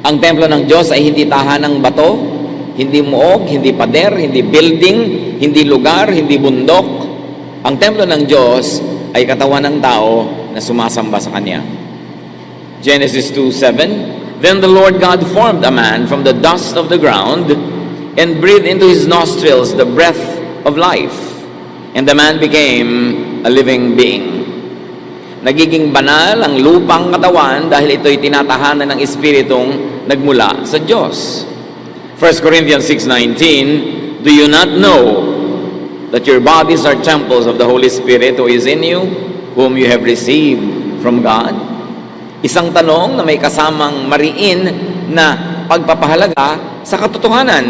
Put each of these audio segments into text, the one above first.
Ang templo ng Diyos ay hindi tahanang bato, hindi muog, hindi pader, hindi building, hindi lugar, hindi bundok. Ang templo ng Diyos ay katawan ng tao na sumasamba sa Kanya. Genesis 2:7, Then the Lord God formed a man from the dust of the ground and breathed into his nostrils the breath of life. And the man became a living being. Nagiging banal ang lupang katawan dahil ito'y tinatahanan ng Espiritong nagmula sa Diyos. 1 Corinthians 6:19, Do you not know that your bodies are temples of the Holy Spirit who is in you, whom you have received from God? Isang tanong na may kasamang mariin na pagpapahalaga sa katotohanan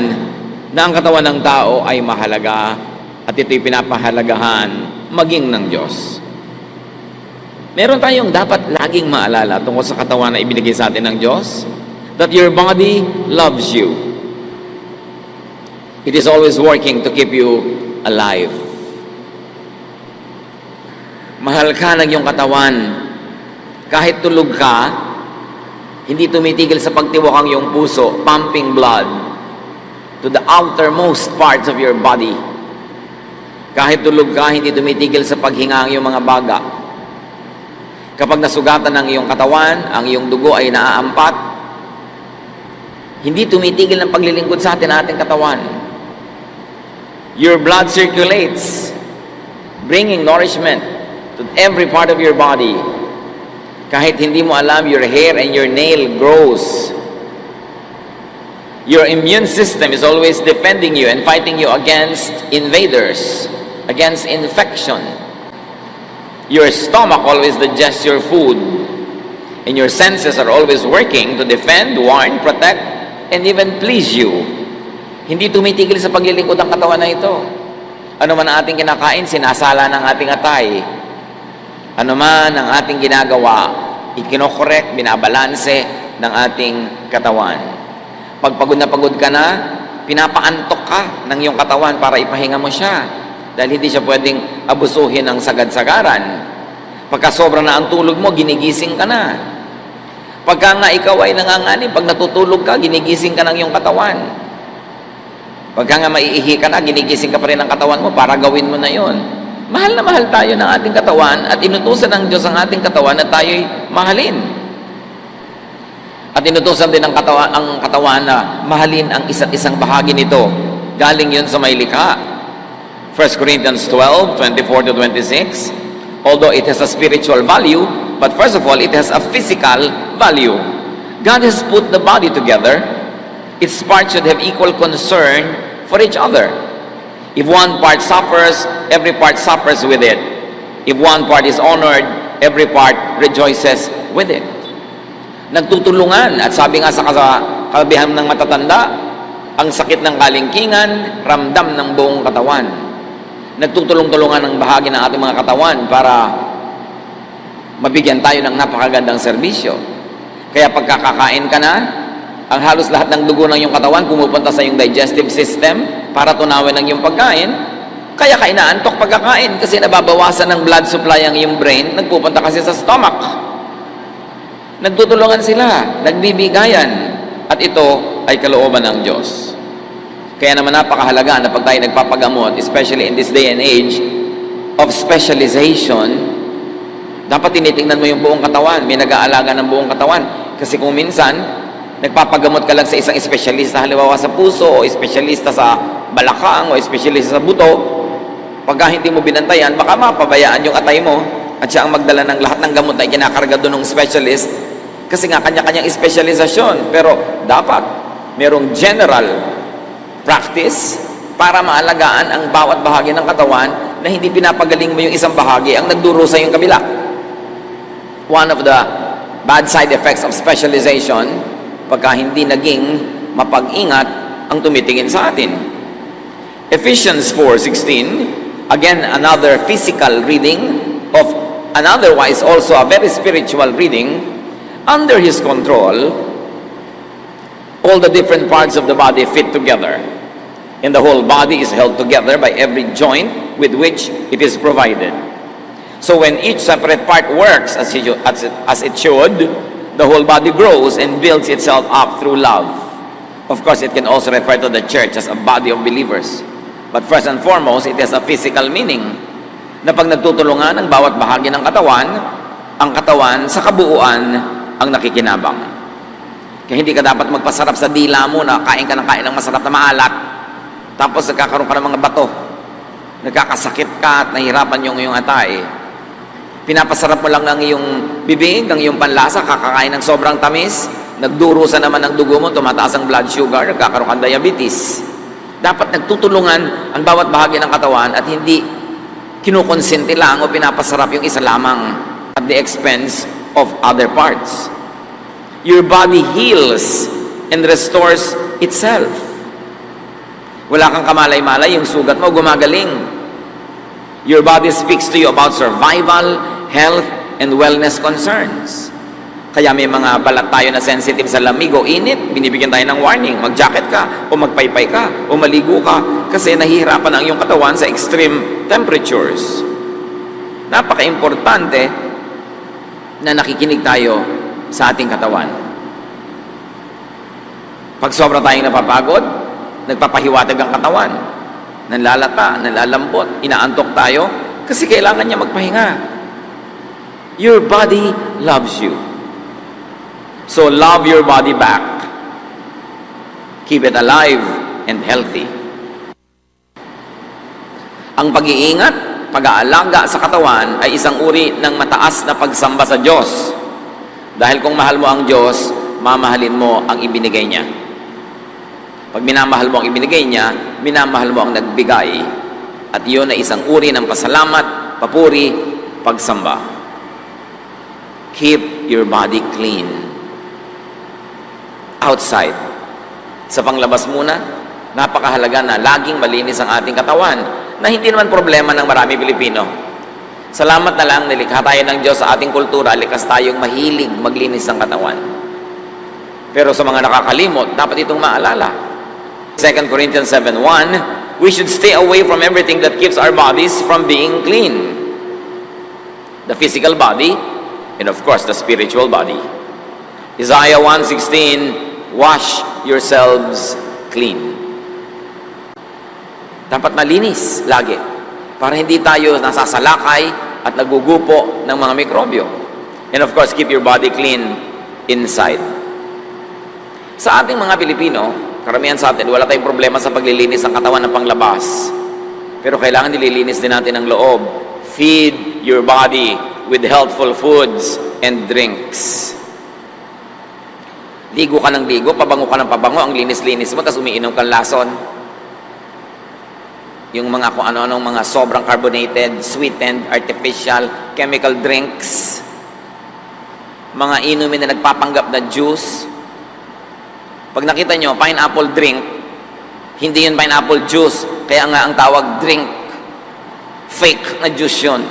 na ang katawan ng tao ay mahalaga at ito'y pinapahalagahan maging ng Diyos. Meron tayong dapat laging maalala tungkol sa katawan na ibinigay sa atin ng Diyos, that your body loves you. It is always working to keep you alive. Mahal ka ng iyong katawan. Kahit tulog ka, hindi tumitigil sa pagtiwak ang iyong puso, pumping blood to the outermost parts of your body. Kahit tulog ka, hindi tumitigil sa paghinga ang iyong mga baga. Kapag nasugatan ng iyong katawan, ang iyong dugo ay naaampat, hindi tumitigil ng paglilingkod sa ating katawan. Your blood circulates, bringing nourishment to every part of your body. Kahit hindi mo alam, your hair and your nail grows. Your immune system is always defending you and fighting you against invaders, against infection. Your stomach always digests your food, and your senses are always working to defend, warn, protect, and even please you. Hindi tumitigil sa paglilingkod ang katawan na ito. Ano man ang ating kinakain, sinasala ng ating atay. Ano man ang ating ginagawa, ikinokorek, binabalanse ng ating katawan. Pag pagod ka na, pinapaantok ka ng iyong katawan para ipahinga mo siya. Dahil hindi siya pwedeng abusuhin ng sagad-sagaran. Pagka sobra na ang tulog mo, ginigising ka na. Pagka nga ikaw ay nanganganib, pag natutulog ka, ginigising ka ng iyong katawan. Pagka nga maiihi ka na, ginigising ka pa rin ng katawan mo para gawin mo na yon. Mahal na mahal tayo ng ating katawan at inutusan ng Diyos ang ating katawan na tayo'y mahalin. At inutusan din ang katawan na mahalin ang isa't isang bahagi nito. Galing yun sa may likha. 1 Corinthians 12:24-26, although it has a spiritual value, but first of all, it has a physical value. God has put the body together. Its parts should have equal concern for each other. If one part suffers, every part suffers with it. If one part is honored, every part rejoices with it. Nagtutulungan, at sabi nga sa kasabihan ng matatanda, ang sakit ng kalingkingan, ramdam ng buong katawan. Nagtutulong-tulungan ng bahagi ng ating mga katawan para mabigyan tayo ng napakagandang serbisyo. Kaya pagkakakain ka na, ang halos lahat ng dugo ng iyong katawan pumupunta sa iyong digestive system para tunawin ang iyong pagkain. Kaya ka inaantok pagkakain kasi nababawasan ng blood supply ang iyong brain, nagpupunta kasi sa stomach. Nagtutulungan sila, nagbibigayan, at ito ay kalooban ng Diyos. Kaya naman napakahalaga na pag tayo nagpapagamot, especially in this day and age of specialization, dapat tinitingnan mo yung buong katawan, may nag-aalaga ng buong katawan. Kasi kung minsan, nagpapagamot ka lang sa isang espesyalista, halimbawa sa puso, o espesyalista sa balakang, o espesyalista sa buto, pagka hindi mo binantayan, baka mapabayaan yung atay mo, at siya ang magdala ng lahat ng gamot na ikinakarga doon ng specialist, kasi nga kanya-kanyang espesyalisasyon. Pero dapat merong general practice para maalagaan ang bawat bahagi ng katawan na hindi pinapagaling mo yung isang bahagi ang nagdurusa yung kabila. One of the bad side effects of specialization, pagka hindi naging mapag-ingat ang tumitingin sa atin. Ephesians 4:16, again another physical reading of an otherwise also a very spiritual reading. Under His control, all the different parts of the body fit together, and the whole body is held together by every joint with which it is provided. So when each separate part works as it should, the whole body grows and builds itself up through love. Of course, it can also refer to the church as a body of believers. But first and foremost, it has a physical meaning na pag nagtutulungan ang bawat bahagi ng katawan, ang katawan sa kabuuan ang nakikinabang. Kaya hindi ka dapat magpasarap sa dila mo na kain ka ng masarap na maalat, tapos nagkakaroon ka ng mga bato, nagkakasakit ka at nahihirapan yung iyong atay. Pinapasarap mo lang ang iyong bibig, ang iyong panlasa, kakakain ng sobrang tamis, nagdurusa naman ang dugo mo, tumataas ang blood sugar, nagkakaroon ka ng diabetes. Dapat nagtutulungan ang bawat bahagi ng katawan at hindi kinukonsente lang o pinapasarap yung isa lamang at the expense of other parts. Your body heals and restores itself. Wala kang kamalay-malay, yung sugat mo gumagaling. Your body speaks to you about survival, health, and wellness concerns. Kaya may mga balat tayo na sensitive sa lamig o init, binibigyan tayo ng warning, mag-jacket ka, o magpaypay ka, o maligo ka, kasi nahihirapan ang iyong katawan sa extreme temperatures. Napaka-importante na nakikinig tayo sa ating katawan. Pag sobra tayong napapagod, nagpapahiwatig ang katawan, nanlalata, nanlalambot, inaantok tayo, kasi kailangan niya magpahinga. Your body loves you. So love your body back. Keep it alive and healthy. Ang pag-iingat, pag-aalaga sa katawan ay isang uri ng mataas na pagsamba sa Diyos. Dahil kung mahal mo ang Diyos, mamahalin mo ang ibinigay niya. Pag minamahal mo ang ibinigay niya, minamahal mo ang nagbigay. At iyon ay isang uri ng pasalamat, papuri, pagsamba. Keep your body clean. Outside. Sa panglabas muna, napakahalaga na laging malinis ang ating katawan na hindi naman problema ng marami Pilipino. Salamat na lang, nilikha tayo ng Diyos sa ating kultura, likas tayong mahilig maglinis ng katawan. Pero sa mga nakakalimot, dapat itong maalala. 2 Corinthians 7:1, we should stay away from everything that keeps our bodies from being clean. The physical body, and of course, the spiritual body. Isaiah 1:16, wash yourselves clean. Dapat malinis lagi para hindi tayo nasasalakay at nagugupo ng mga mikrobyo. And of course, keep your body clean inside. Sa ating mga Pilipino, karamihan sa atin, wala tayong problema sa paglilinis ng katawan ng panglabas. Pero kailangan nililinis din natin ang loob. Feed your body with healthful foods and drinks. Ligo ka ng ligo, pabango ka ng pabango, ang linis-linis mo, tapos umiinom kang lason. Yung mga kung ano-anong mga sobrang carbonated, sweetened, artificial, chemical drinks. Mga inumin na nagpapanggap na juice. Pag nakita nyo, pineapple drink, hindi yun pineapple juice, kaya nga ang tawag drink. Fake na juice yun.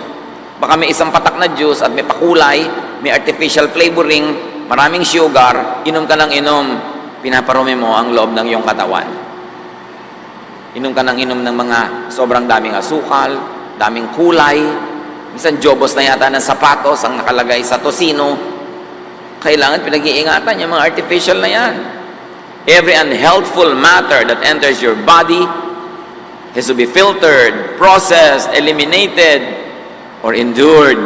Baka may isang patak na juice at may pakulay, may artificial flavoring, maraming sugar, inom ka ng inom, pinaparumi mo ang loob ng iyong katawan. Inom ka ng inom ng mga sobrang daming asukal, daming kulay, minsan jobos na yata ng sapatos ang nakalagay sa tosino. Kailangan pinag-iingatan yung mga artificial na yan. Every unhealthful matter that enters your body has to be filtered, processed, eliminated, or endured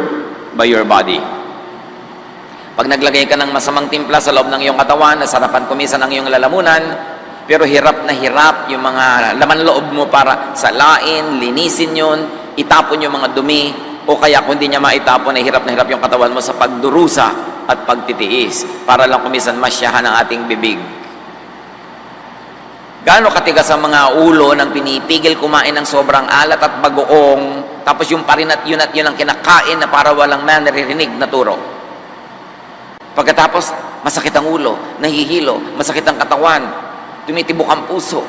by your body. Pag naglagay ka ng masamang timpla sa loob ng iyong katawan, nasarapan kumisan ang iyong lalamunan, pero hirap na hirap yung mga laman loob mo para salain, linisin yun, itapon yung mga dumi, o kaya kung hindi niya maitapon, na hirap yung katawan mo sa pagdurusa at pagtitiis, para lang kumisan masyahan ang ating bibig. Gaano katigas ang mga ulo ng pinipigil kumain ng sobrang alat at bagoong, tapos yung parin at yun ang kinakain na para walang naririnig na turo. Pagkatapos, masakit ang ulo, nahihilo, masakit ang katawan, tumitibok ang puso,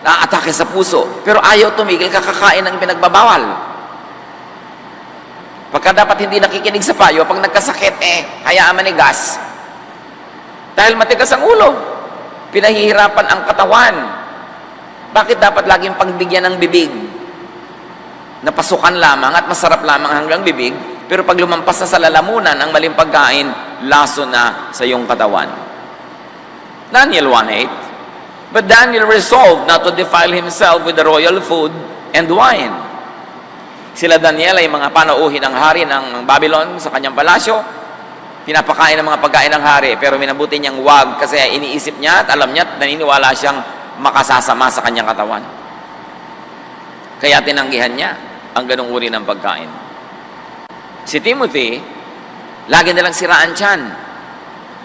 naaatake sa puso, pero ayaw tumigil, kakakain ng pinagbabawal. Pagka dapat hindi nakikinig sa payo, pag nagkasakit, hayaan manigas. Dahil matigas ang ulo, pinahihirapan ang katawan. Bakit dapat laging pagbigyan ng bibig? Napasukan lamang at masarap lamang hanggang bibig, pero pag lumampas na sa lalamunan ang maling pagkain, laso na sa iyong katawan. Daniel 1:8. But Daniel resolved not to defile himself with the royal food and wine. Sila Daniel ay mga panauhin ng hari ng Babylon sa kanyang palasyo. Pinapakain ng mga pagkain ng hari, pero minabuti niyang wag kasi iniisip niya at alam niya at naniniwala siyang makasasama sa kanyang katawan. Kaya tinanggihan niya ang ganung uri ng pagkain. Si Timothy, lagi nilang siraan tiyan.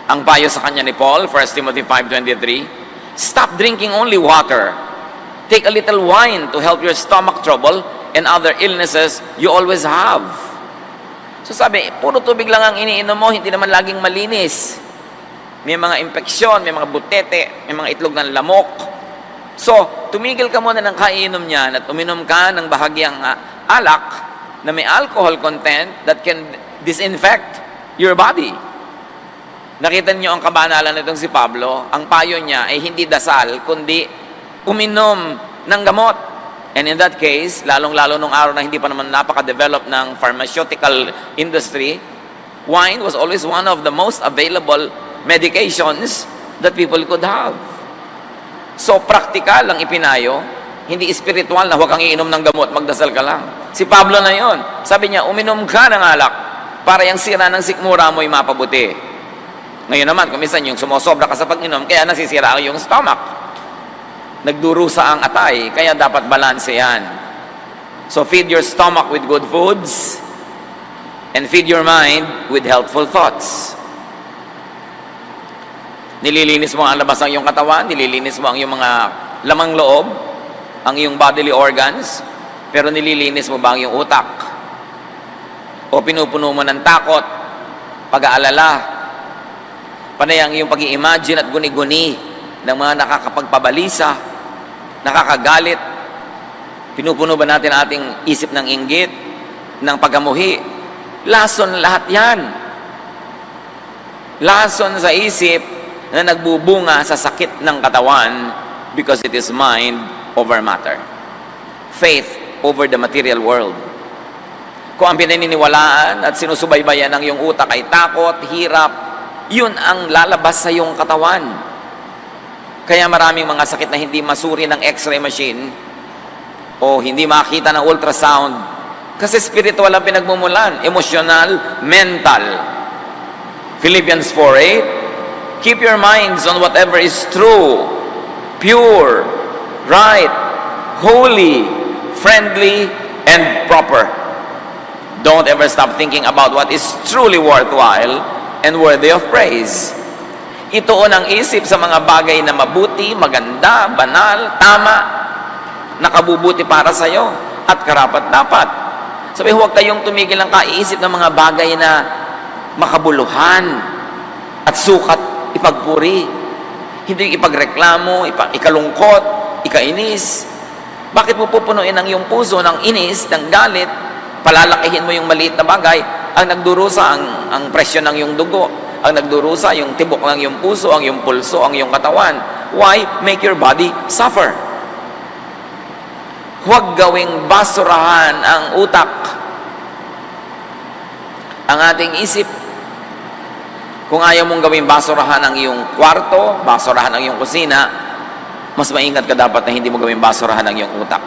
Ang payo sa kanya ni Paul, 1 Timothy 5:23, stop drinking only water. Take a little wine to help your stomach trouble and other illnesses you always have. So sabi, puro tubig lang ang iniinom mo, hindi naman laging malinis. May mga impeksyon, may mga butete, may mga itlog ng lamok. So, tumigil ka muna ng kainom niyan at uminom ka ng bahagyang alak na may alcohol content that can disinfect your body. Nakita niyo ang kabanalan nitong si Pablo, ang payo niya ay hindi dasal, kundi uminom ng gamot. And in that case, lalong-lalo nung araw na hindi pa naman napaka-develop ng pharmaceutical industry, wine was always one of the most available medications that people could have. So, practical ang ipinayo, hindi spiritual na huwag kang iinom ng gamot, magdasal ka lang. Si Pablo na yon, sabi niya, uminom ka ng alak para yung sira ng sikmura mo'y mapabuti. Ngayon naman, kumisan yung sumosobra ka sa pag-inom, kaya nasisira ang iyong stomach. Nagdurusa ang atay, kaya dapat balanse yan. So feed your stomach with good foods and feed your mind with helpful thoughts. Nililinis mo ang labas ng iyong katawan, nililinis mo ang iyong mga lamang loob, ang iyong bodily organs, pero nililinis mo ba ang iyong utak? O pinupuno mo ng takot, pag-aalala, panay ang iyong pag-i-imagine at guni-guni ng mga nakakapagpabalisa, nakakagalit. Pinupuno ba natin ating isip ng inggit, ng pagamuhi? Lason lahat yan. Lason sa isip na nagbubunga sa sakit ng katawan because it is mind over matter. Faith over the material world. Kung ang pinaniniwalaan at sinusubaybayan ng iyong utak ay takot, hirap, yun ang lalabas sa iyong katawan. Kaya maraming mga sakit na hindi masuri ng x-ray machine o hindi makita ng ultrasound kasi spiritual ang pinagmumulan, emosyonal, mental. Philippians 4:8, keep your minds on whatever is true, pure, right, holy, friendly, and proper. Don't ever stop thinking about what is truly worthwhile and worthy of praise. Ituon ang isip sa mga bagay na mabuti, maganda, banal, tama, nakabubuti para sa iyo at karapat-dapat. Sabi, huwag kayong tumigil ng kaiisip ng mga bagay na makabuluhan at sukat ipagpuri. Hindi ipagreklamo, ikalungkot, ikainis. Bakit mo pupunuin ang iyong puso ng inis, ng galit, palalakihin mo yung maliit na bagay, ang nagdurusa ang presyon ng iyong dugo. Ang nagdurusa, yung tibok ng iyong puso, ang iyong pulso, ang iyong katawan. Why? Make your body suffer. Huwag gawing basurahan ang utak, ang ating isip. Kung ayaw mong gawing basurahan ang iyong kwarto, basurahan ang iyong kusina, mas maingat ka dapat na hindi mo gawing basurahan ang iyong utak.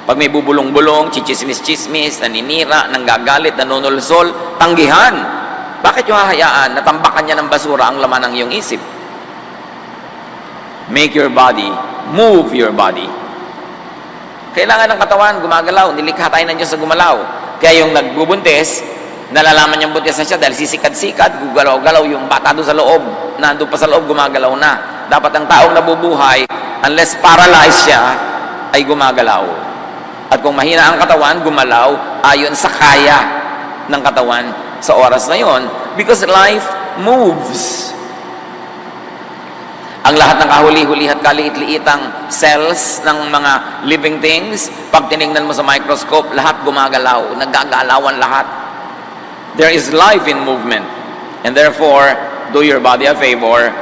Pag may bubulong-bulong, chichismis-chismis, naninira, nanggagalit, nanunulsol, tanggihan. Bakit yung hahayaan na tambakan niya ng basura ang laman ng iyong isip? Make your body, move your body. Kailangan ng katawan, gumagalaw. Nilikha tayo ng Diyos sa gumalaw. Kaya yung nagbubuntis, nalalaman niyang buntis na siya dahil sisikad-sikad, gugalaw-galaw yung bata doon sa loob. Nandun pa sa loob, gumagalaw na. Dapat ang taong nabubuhay, unless paralyzed siya, ay gumagalaw. At kung mahina ang katawan, gumalaw ayon sa kaya ng katawan sa oras na yon, because life moves. Ang lahat ng kahuli-huli at kaliit-liitang cells ng mga living things, pag tinignan mo sa microscope, lahat gumagalaw, naggagalawan lahat. There is life in movement, and therefore, do your body a favor,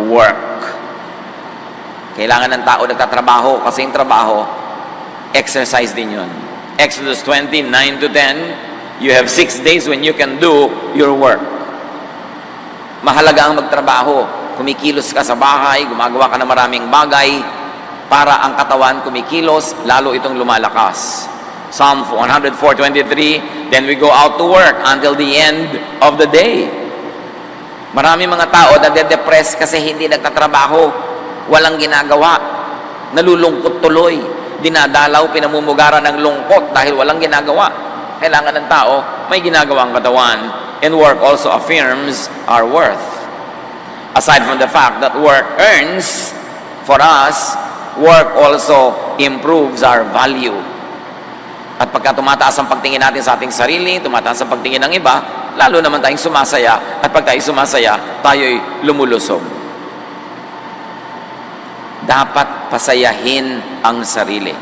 work. Kailangan ng tao nagtatrabaho kasi yung trabaho, exercise din yun. Exodus 20:9-10, you have 6 days when you can do your work. Mahalaga ang magtrabaho. Kumikilos ka sa bahay, gumagawa ka ng maraming bagay para ang katawan kumikilos, lalo itong lumalakas. Psalm 104:23, then we go out to work until the end of the day. Marami mga tao na de-depress kasi hindi nagtatrabaho, walang ginagawa, nalulungkot tuloy, dinadalaw, pinamumugaran ng lungkot dahil walang ginagawa. Kailangan ng tao may ginagawang katawan, and work also affirms our worth. Aside from the fact that work earns for us, work also improves our value. At pagka tumataas ang pagtingin natin sa ating sarili, tumataas ang pagtingin ng iba, lalo naman tayong sumasaya. At pag tayo sumasaya, tayo'y lumulusog. Dapat pasayahin ang sarili.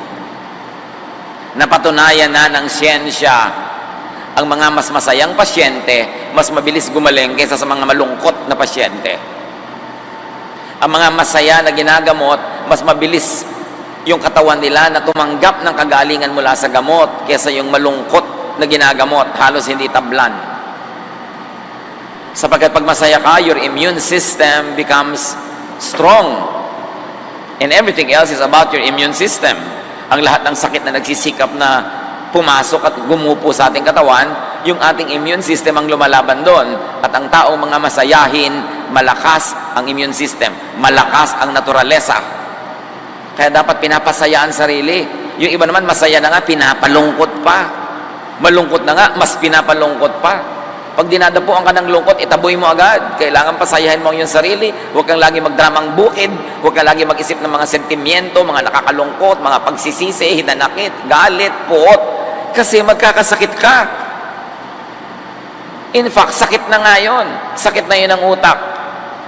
Napatunayan na ng siyensya, ang mga mas masayang pasyente, mas mabilis gumaling kaysa sa mga malungkot na pasyente. Ang mga masaya na ginagamot, mas mabilis yung katawan nila na tumanggap ng kagalingan mula sa gamot kaysa yung malungkot na ginagamot, halos hindi tablan. Sapagkat pag masaya ka, your immune system becomes strong. And everything else is about your immune system. Ang lahat ng sakit na nagsisikap na pumasok at gumupo sa ating katawan, yung ating immune system ang lumalaban doon. At ang taong mga masayahin, malakas ang immune system, malakas ang naturalesa. Kaya dapat pinapasaya ang sarili. Yung iba naman masaya na nga, pinapalungkot pa. Malungkot na nga, mas pinapalungkot pa. Pag dinadapuan ka ng lungkot, itaboy mo agad. Kailangan pasayahin mo ang iyong sarili. Huwag kang lagi magdramang bukid. Huwag kang lagi mag-isip ng mga sentimiento, mga nakakalungkot, mga pagsisisi, hinanakit, galit, puot. Kasi magkakasakit ka. In fact, sakit na nga yun. Sakit na yun ang utak.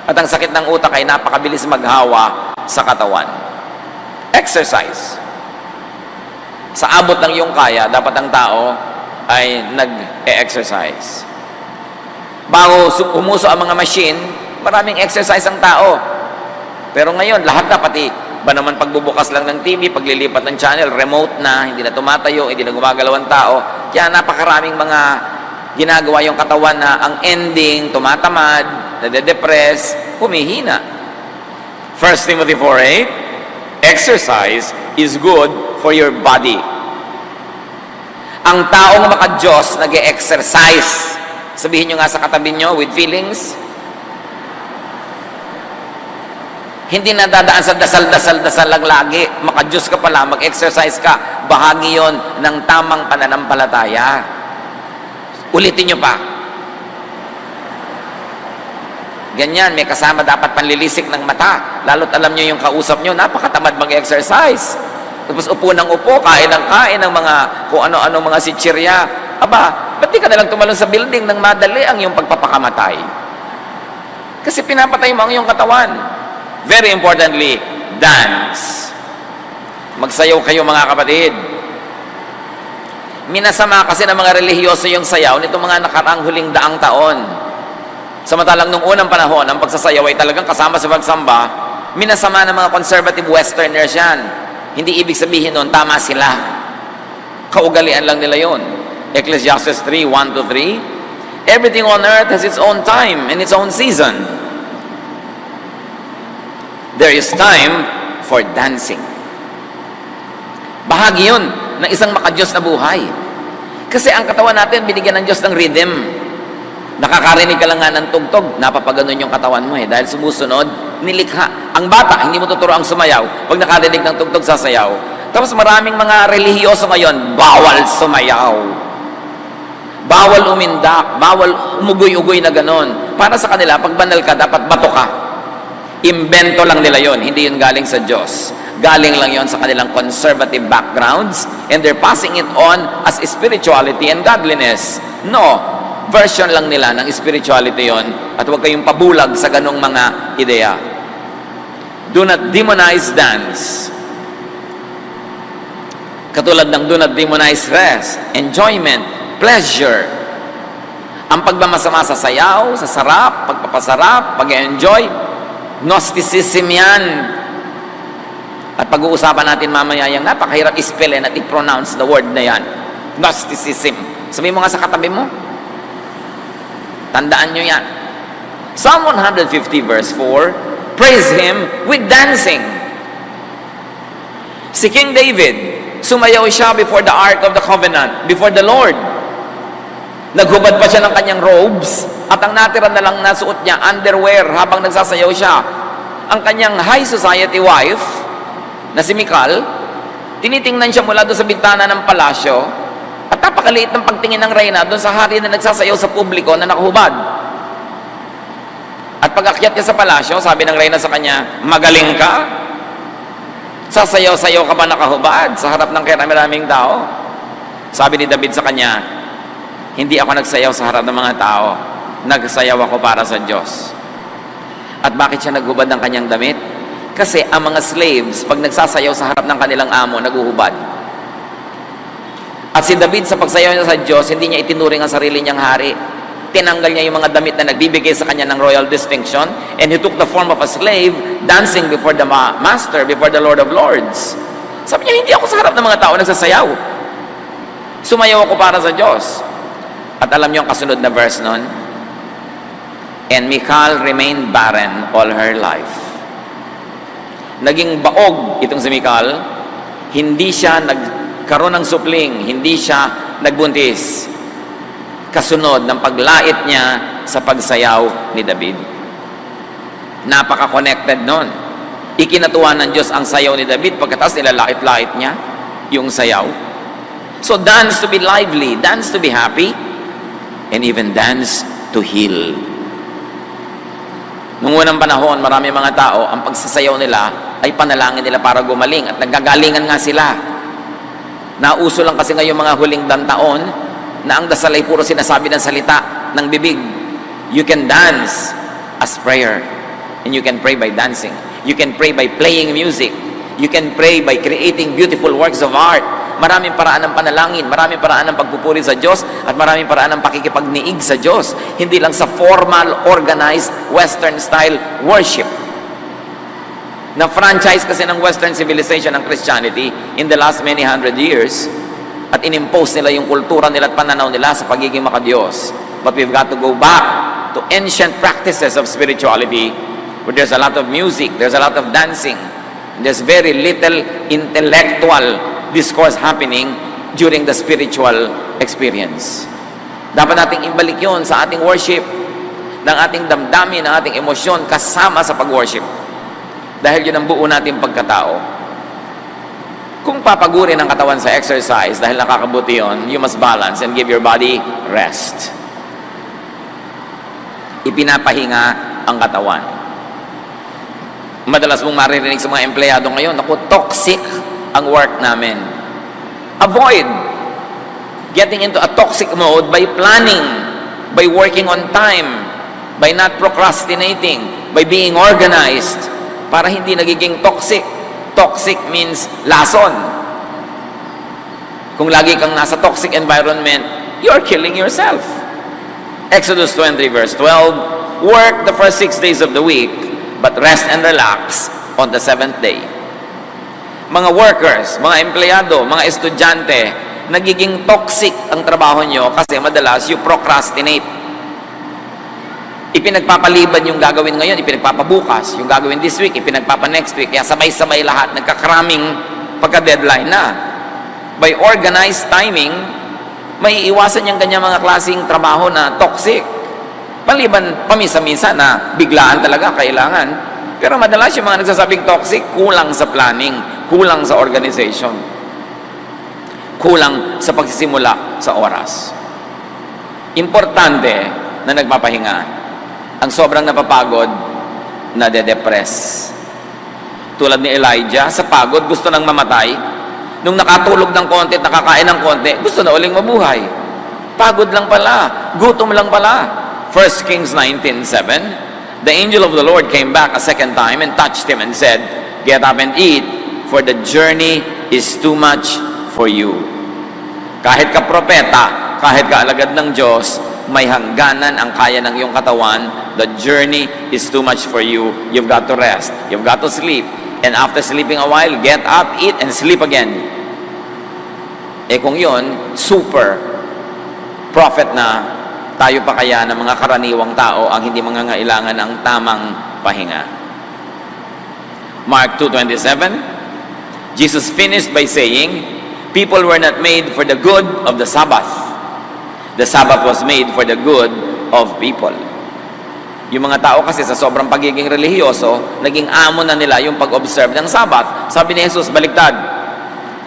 At ang sakit ng utak ay napakabilis maghawa sa katawan. Exercise. Sa abot ng iyong kaya, dapat ang tao ay nag-e-exercise. Bago umuso ang mga machine, maraming exercise ang tao. Pero ngayon, lahat na, pati ba naman pagbubukas lang ng TV, paglilipat ng channel, remote na, hindi na tumatayo, hindi na gumagalaw ang tao. Kaya napakaraming mga ginagawa yung katawan na ang ending, tumatamad, nade-depress, humihina. 1 Timothy 4:8, exercise is good for your body. Ang taong maka-Diyos nag-e-exercise. Sabihin nyo nga sa katabi nyo with feelings. Hindi na dadaan sa dasal-dasal-dasal lang lagi. Maka-Diyos ka pala, mag-exercise ka. Bahagi yon ng tamang pananampalataya. Ulitin nyo pa. Ganyan, may kasama dapat panlilisik ng mata. Lalo't alam nyo yung kausap nyo, napakatamad mag-exercise. Tapos upo ng upo, kain ng mga kung ano-ano mga sitsirya. Aba, ba't di ka nalang tumalon sa building nang madali ang iyong pagpapakamatay? Kasi pinapatay mo ang iyong katawan. Very importantly, dance. Magsayaw kayo mga kapatid. Minasama kasi ng mga relihiyoso yung sayaw nitong mga nakaraang huling daang taon. Samantalang nung unang panahon, ang pagsasayaw ay talagang kasama sa pagsamba, minasama ng mga conservative westerners yan. Hindi ibig sabihin nun, tama sila. Kaugalian lang nila yon. Ecclesiastes 3:1-3, everything on earth has its own time and its own season. There is time for dancing. Bahagi yun ng isang maka-Diyos na buhay. Kasi ang katawan natin, binigyan ng Diyos ng rhythm. Nakakarinig ka lang nga ng tugtog, napapaganon yung katawan mo dahil sumusunod, nilikha. Ang bata, hindi mo tuturo ang sumayaw. Pag nakarinig ng tugtog, sasayaw. Tapos maraming mga relihiyoso ngayon, bawal sumayaw. Bawal umindak, bawal umugoy-ugoy na ganon. Para sa kanila, pag banal ka, dapat bato ka. Imbento lang nila yon, hindi yun galing sa Diyos. Galing lang yon sa kanilang conservative backgrounds, and they're passing it on as spirituality and godliness. No, version lang nila ng spirituality yon, at huwag kayong pabulag sa ganong mga ideya. Do not demonize dance. Katulad ng do not demonize rest, enjoyment, pleasure. Ang pagmamasama sa sayaw, sa sarap, pagpapasarap, pag-enjoy, Gnosticism yan. At pag-uusapan natin mamaya yung napakahirap i-spell at i-pronounce the word na yan. Gnosticism. Sabihin mo nga sa katabi mo. Tandaan nyo yan. Psalm 150 verse 4, praise Him with dancing. Si King David, sumayaw siya before the Ark of the Covenant, before the Lord. Naghubad pa siya ng kanyang robes, at ang natira na lang nasuot niya, underwear, habang nagsasayaw siya. Ang kanyang high society wife, na si Michal, tinitingnan siya mula doon sa bintana ng palasyo, at napakaliit ng pagtingin ng reyna doon sa hari na nagsasayaw sa publiko na nakahubad. At pag-akyat niya sa palasyo, sabi ng reyna sa kanya, magaling ka? Sasayaw-sayaw ka ba nakahubad sa harap ng maraming tao? Sabi ni David sa kanya, hindi ako nagsayaw sa harap ng mga tao. Nagsayaw ako para sa Diyos. At bakit siya naghubad ng kanyang damit? Kasi ang mga slaves, pag nagsasayaw sa harap ng kanilang amo, naguhubad. At si David, sa pagsayaw niya sa Diyos, hindi niya itinuring ang sarili niyang hari. Tinanggal niya yung mga damit na nagbibigay sa kanya ng royal distinction, and he took the form of a slave, dancing before the master, before the Lord of Lords. Sabi niya, hindi ako sa harap ng mga tao nagsasayaw. Sumayaw ako para sa Diyos. At alam niyo ang kasunod na verse nun? And Michal remained barren all her life. Naging baog itong si Michal, hindi siya nagkaroon ng supling, hindi siya nagbuntis. Kasunod ng paglait niya sa pagsayaw ni David. Napaka-connected nun. Ikinatuwa ng Diyos ang sayaw ni David pagkatapos nilalait-lait niya yung sayaw. So dance to be lively, dance to be happy, and even dance to heal. Nung unang panahon, marami mga tao, ang pagsasayaw nila ay panalangin nila para gumaling at naggagalingan nga sila. Nauso lang kasi ngayong mga huling taon na ang dasal ay puro sinasabi ng salita ng bibig. You can dance as prayer, and you can pray by dancing. You can pray by playing music. You can pray by creating beautiful works of art. Maraming paraan ng panalangin, maraming paraan ng pagpupuri sa Diyos, at maraming paraan ng pakikipagniig sa Diyos. Hindi lang sa formal, organized, Western style worship. Na-franchise kasi ng Western civilization ng Christianity in the last many hundred years, at inimpose nila yung kultura nila at pananaw nila sa pagiging makadiyos. But we've got to go back to ancient practices of spirituality, where there's a lot of music, there's a lot of dancing, there's very little intellectual discourse happening during the spiritual experience. Dapat nating ibalik yun sa ating worship, ng ating damdamin, ng ating emosyon kasama sa pag-worship. Dahil yun ang buo nating pagkatao. Kung papagurin ang katawan sa exercise dahil nakakabuti yun, you must balance and give your body rest. Ipinapahinga ang katawan. Madalas mong maririnig sa mga empleyado ngayon, naku, toxic ang work namin. Avoid getting into a toxic mode by planning, by working on time, by not procrastinating, by being organized, para hindi nagiging toxic. Toxic means lason. Kung lagi kang nasa toxic environment, you're killing yourself. Exodus 23 verse 12, work the first 6 days of the week, but rest and relax on the 7th day. Mga workers, mga empleyado, mga estudyante, nagiging toxic ang trabaho nyo kasi madalas you procrastinate. Ipinagpapaliban yung gagawin ngayon, ipinagpapabukas. Yung gagawin this week, ipinagpapa-next week. Kaya sabay-sabay lahat, nagkakaraming pagka-deadline na. By organized timing, may iwasan yung kanyang mga klaseng trabaho na toxic. Paliban, pamisa-misa na biglaan talaga kailangan. Pero madalas yung mga nagsasabing toxic, kulang sa planning, kulang sa organization, kulang sa pagsisimula sa oras. Importante na nagpapahinga. Ang sobrang napapagod, nade-depress. Tulad ni Elijah, sa pagod, gusto nang mamatay. Nung nakatulog ng konti at nakakain ng konti, gusto na uling mabuhay. Pagod lang pala, gutom lang pala. 1 Kings 19:7, the angel of the Lord came back a second time and touched him and said, get up and eat, for the journey is too much for you. Kahit ka propeta, kahit ka alagad ng Diyos, may hangganan ang kaya ng iyong katawan. The journey is too much for you. You've got to rest. You've got to sleep. And after sleeping a while, get up, eat, and sleep again. Eh kung yun, super prophet na, Tayo pa kaya ng mga karaniwang tao ang hindi mangangailangan ng tamang pahinga? Mark 2:27, Jesus finished by saying, people were not made for the good of the Sabbath. The Sabbath was made for the good of people. Yung mga tao kasi sa sobrang pagiging relihiyoso, naging amo na nila yung pag-observe ng Sabbath. Sabi ni Jesus, baliktad,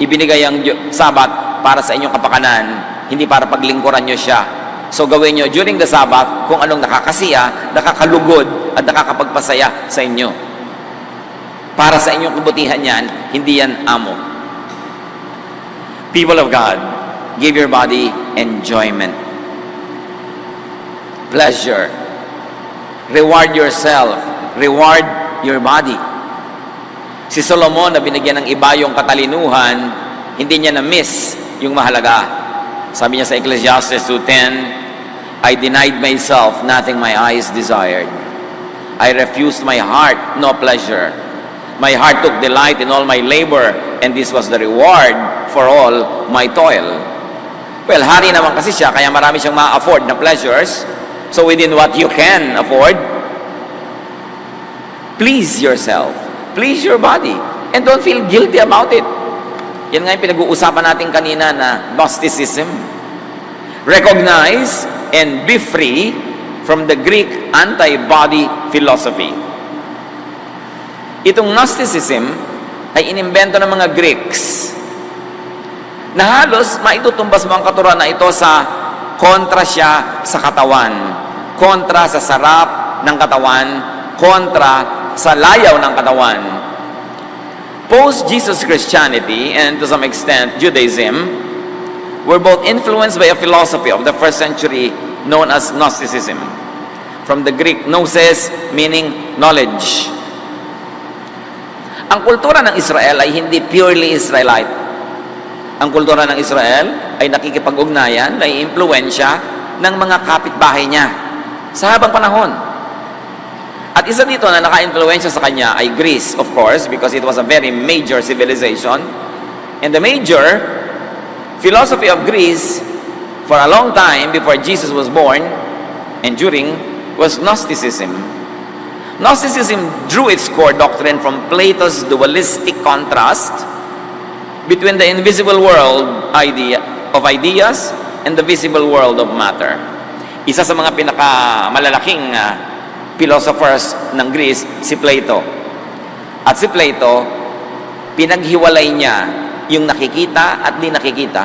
ibinigay ang Sabbath para sa inyong kapakanan, hindi para paglingkuran nyo siya. So gawin nyo during the Sabbath kung anong nakakasiya, nakakalugod, at nakakapagpasaya sa inyo. Para sa inyong kabutihan yan, hindi yan amo. People of God, give your body enjoyment, pleasure. Reward yourself. Reward your body. Si Solomon na binigyan ng iba yung katalinuhan, hindi niya na-miss yung mahalaga. Sabi niya sa Ecclesiastes 2:10, I denied myself nothing my eyes desired. I refused my heart no pleasure. My heart took delight in all my labor, and this was the reward for all my toil. Well, hari naman kasi siya, kaya marami siyang ma-afford na pleasures. So within what you can afford, please yourself, please your body, and don't feel guilty about it. Yan nga yung pinag-uusapan natin kanina na Gnosticism. Recognize and be free from the Greek anti-body philosophy. Itong Gnosticism ay inimbento ng mga Greeks na halos maitutumbas mo ang katuruan na ito sa kontra siya sa katawan, kontra sa sarap ng katawan, kontra sa layaw ng katawan. Post-Jesus Christianity and to some extent Judaism were both influenced by a philosophy of the first century known as Gnosticism. From the Greek gnosis, meaning knowledge. Ang kultura ng Israel ay hindi purely Israelite. Ang kultura ng Israel ay nakikipag-ugnayan, ay impluensya ng mga kapitbahay niya sa habang panahon. At isa dito na naka-influensya sa kanya ay Greece, of course, because it was a very major civilization. And the major philosophy of Greece for a long time before Jesus was born and during was Gnosticism. Gnosticism drew its core doctrine from Plato's dualistic contrast between the invisible world of ideas and the visible world of matter. Isa sa mga pinakamalalaking philosophers ng Greece, si Plato. At si Plato, pinaghiwalay niya yung nakikita at di nakikita.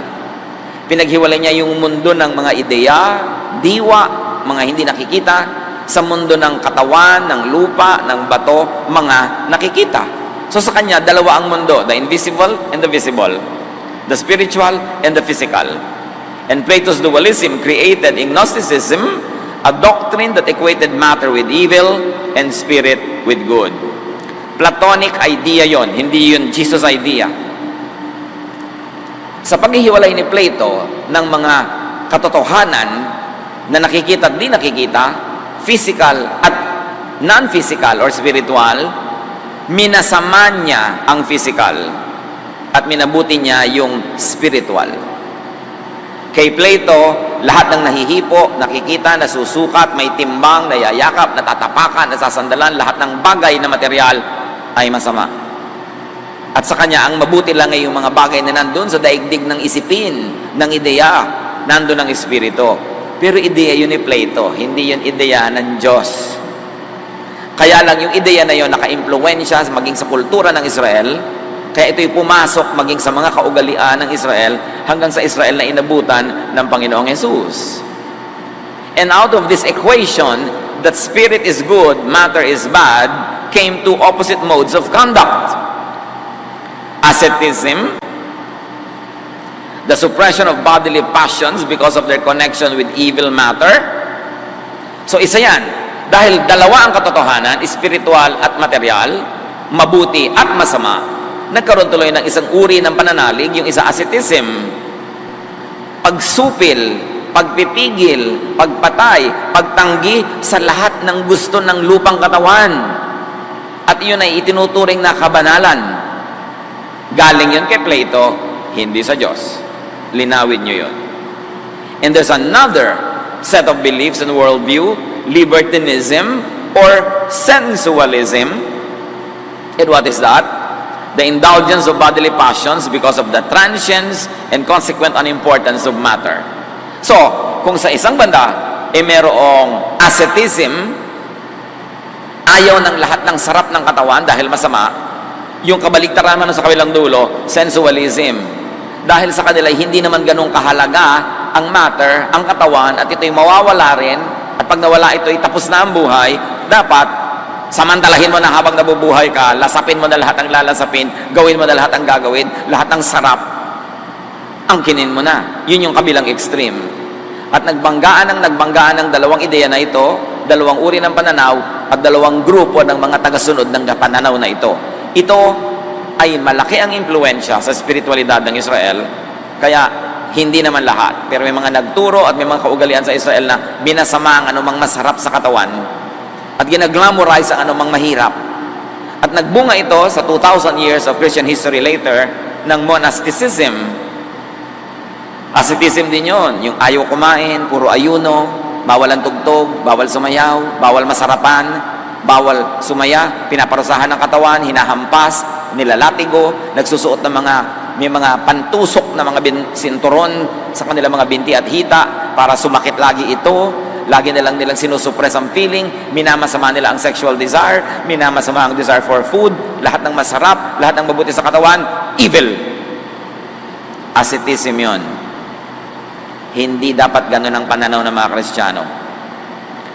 Pinaghiwalay niya yung mundo ng mga ideya, diwa, mga hindi nakikita, sa mundo ng katawan, ng lupa, ng bato, mga nakikita. So sa kanya, dalawa ang mundo, the invisible and the visible, the spiritual and the physical. And Plato's dualism created in Gnosticism a doctrine that equated matter with evil and spirit with good. Platonic idea yon, hindi yun Jesus idea. Sa paghihiwalay ni Plato ng mga katotohanan na nakikita at di nakikita, physical at non-physical or spiritual, minasama niya ang physical at minabuti niya yung spiritual. Kay Plato, lahat ng nahihipo, nakikita, nasusukat, may timbang, nayayakap, natatapakan, nasasandalan, lahat ng bagay na material ay masama. At sa kanya, ang mabuti lang ay yung mga bagay na nandun sa daigdig ng isipin, ng ideya, nandun ang espiritu. Pero ideya yun ni Plato, hindi yun ideya ng Diyos. Kaya lang yung ideya na yun naka-impluensya maging sa kultura ng Israel, kaya ito'y pumasok maging sa mga kaugalian ng Israel hanggang sa Israel na inabutan ng Panginoong Jesus. And out of this equation, that spirit is good, matter is bad, came two opposite modes of conduct. Asceticism, the suppression of bodily passions because of their connection with evil matter. So isa yan. Dahil dalawa ang katotohanan, spiritual at material, mabuti at masama, nagkaroon tuloy ng isang uri ng pananalig, yung isa asceticism, pagsupil, pagpipigil, pagpatay, pagtanggi sa lahat ng gusto ng lupang katawan. At yun ay itinuturing na kabanalan. Galing yun kay Plato, hindi sa Diyos. Linawin nyo yun. And there's another set of beliefs and worldview, libertinism, or sensualism. And what is that? The indulgence of bodily passions because of the transience and consequent unimportance of matter. So, kung sa isang banda, merong asceticism, ayaw ng lahat ng sarap ng katawan dahil masama, yung kabaliktaran naman sa kabilang dulo, sensualism. Dahil sa kanila, hindi naman ganun kahalaga ang matter, ang katawan, at ito'y mawawala rin, at pag nawala ito'y tapos na ang buhay, dapat samantalahin mo na habang nabubuhay ka, lasapin mo na lahat ang lalasapin, gawin mo na lahat ang gagawin, lahat ng sarap, angkinin mo na. Yun yung kabilang extreme. At nagbanggaan ng dalawang ideya na ito, dalawang uri ng pananaw, at dalawang grupo ng mga tagasunod ng pananaw na ito. Ito ay malaki ang impluensya sa spiritualidad ng Israel, kaya hindi naman lahat. Pero may mga nagturo at may mga kaugalian sa Israel na binasama ang anumang masarap sa katawan at ginaglamorize ang anumang mahirap. At nagbunga ito sa 2,000 years of Christian history later ng monasticism. Asceticism din yun, yung ayaw kumain, puro ayuno, bawal ang tugtog, bawal sumayaw, bawal masarapan, bawal sumaya, pinaparusahan ng katawan, hinahampas, nilalatigo, nagsusuot ng may mga pantusok na mga sinturon sa kanilang mga binti at hita para sumakit lagi ito. Lagi nilang sinusuppress ang feeling, minamasama nila ang sexual desire, minamasama ang desire for food, lahat ng masarap, lahat ng mabuti sa katawan, evil. Asceticism yun. Hindi dapat ganun ang pananaw ng mga Kristiyano.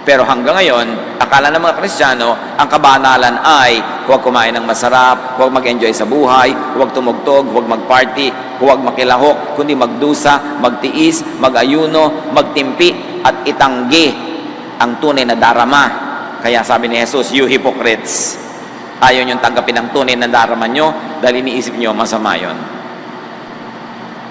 Pero hanggang ngayon, akala ng mga Kristiyano, ang kabanalan ay huwag kumain ng masarap, huwag mag-enjoy sa buhay, huwag tumugtog, huwag mag-party, huwag makilahok, kundi magdusa, magtiis, mag-ayuno, magtimpi, at itanggi ang tunay na darama. Kaya sabi ni Jesus, you hypocrites, ayaw niyong tanggapin ang tunay na darama nyo dahil iniisip nyo masama yun.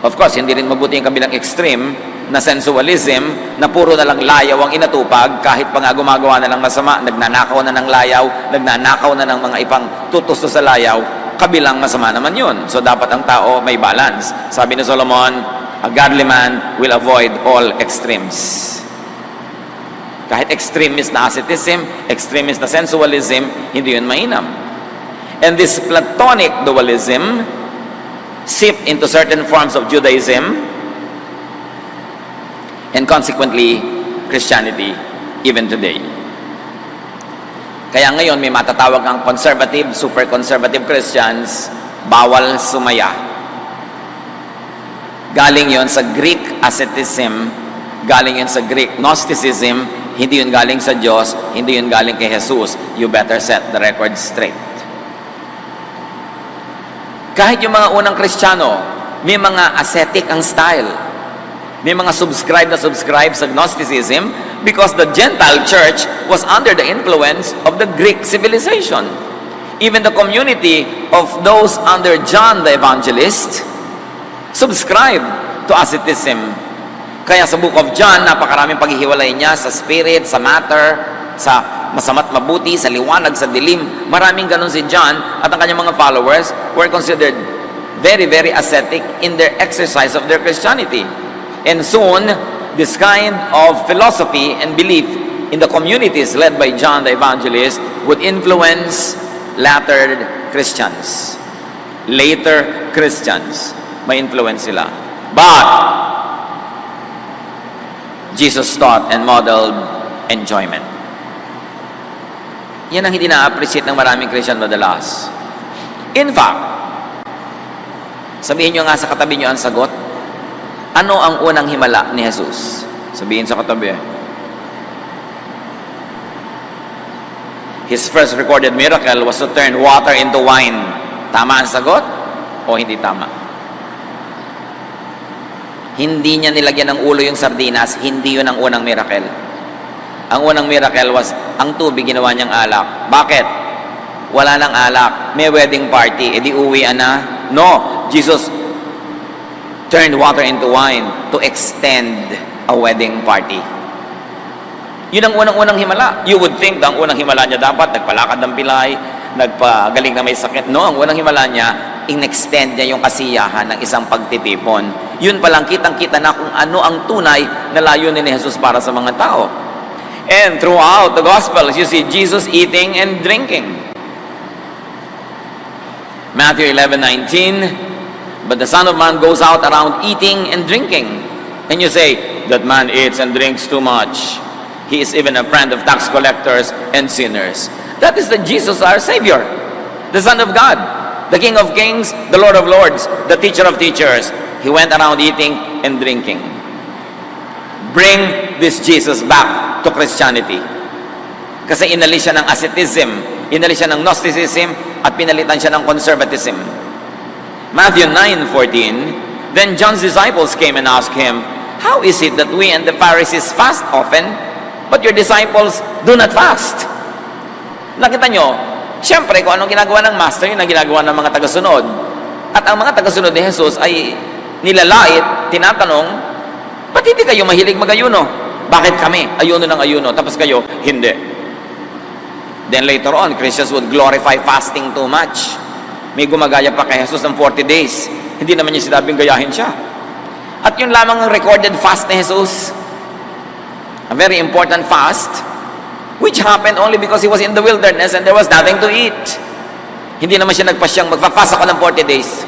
Of course, hindi rin mabuti yung kabilang extreme na sensualism, na puro na lang layaw ang inatupag, kahit pa nga gumagawa na ng masama, nagnanakaw na ng layaw, nagnanakaw na ng mga ipang tutusto sa layaw, kabilang masama naman yun. So dapat ang tao may balance. Sabi ni Solomon, a godly man will avoid all extremes. Kahit extremist na asceticism, extremist na sensualism, hindi yun mainam. And this Platonic dualism seeped into certain forms of Judaism and consequently Christianity even today. Kaya ngayon may matatawag ang conservative, super conservative Christians, bawal sumaya. Galing yon sa Greek asceticism, galing yon sa Greek Gnosticism, hindi yun galing sa Diyos, hindi yun galing kay Jesus. You better set the record straight. Kahit yung mga unang Kristiyano, may mga ascetic ang style. May mga subscribe sa Gnosticism because the Gentile church was under the influence of the Greek civilization. Even the community of those under John the Evangelist subscribed to asceticism. Kaya sa Book of John, napakaraming paghihiwalay niya sa spirit, sa matter, sa masama't mabuti, sa liwanag, sa dilim. Maraming ganun si John at ang kanyang mga followers were considered very, very ascetic in their exercise of their Christianity. And soon, this kind of philosophy and belief in the communities led by John the Evangelist would influence later Christians. Later Christians, may influence sila. But Jesus taught and modeled enjoyment. Yan ang hindi na-appreciate ng maraming Christian madalas. In fact, sabihin nyo nga sa katabi nyo ang sagot, ano ang unang himala ni Jesus? Sabihin sa katabi. His first recorded miracle was to turn water into wine. Tama ang sagot o hindi tama? Hindi niya nilagyan ng ulo yung sardinas, hindi yun ang unang miracle. Ang unang miracle was, ang tubig ginawa niyang alak. Bakit? Wala nang alak. May wedding party. Di uwian na? No. Jesus turned water into wine to extend a wedding party. Yun ang unang-unang himala. You would think na ang unang himala niya dapat nagpalakad ng pilay, nagpagaling na may sakit. No, ang unang himala niya, in-extend niya yung kasiyahan ng isang pagtitipon. yun palang kitang-kita na kung ano ang tunay na layunin ni Jesus para sa mga tao. And throughout the Gospels, you see Jesus eating and drinking. Matthew 11:19, but the Son of Man goes out around eating and drinking. And you say, that man eats and drinks too much. He is even a friend of tax collectors and sinners. That is the Jesus, our Savior, the Son of God, the King of Kings, the Lord of Lords, the Teacher of Teachers. He went around eating and drinking. Bring this Jesus back to Christianity. Kasi inalis siya ng asceticism, inalis siya ng Gnosticism, at pinalitan siya ng conservatism. Matthew 9:14, then John's disciples came and asked him, how is it that we and the Pharisees fast often, but your disciples do not fast? Nakita nyo, siyempre kung anong ginagawa ng Master, yun ang ginagawa ng mga tagasunod. At ang mga tagasunod ni Jesus ay nilalait, tinatanong, ba't hindi kayo mahilig mag-ayuno? Bakit kami? Ayuno ng ayuno, tapos kayo, hindi. Then later on, Christians would glorify fasting too much. May gumagaya pa kay Jesus ng 40 days. Hindi naman niya sinabing gayahin siya. At yun lamang ang recorded fast ni Jesus. A very important fast, which happened only because he was in the wilderness and there was nothing to eat. Hindi naman siya nagpasyang magpa-fast ako ng 40 days.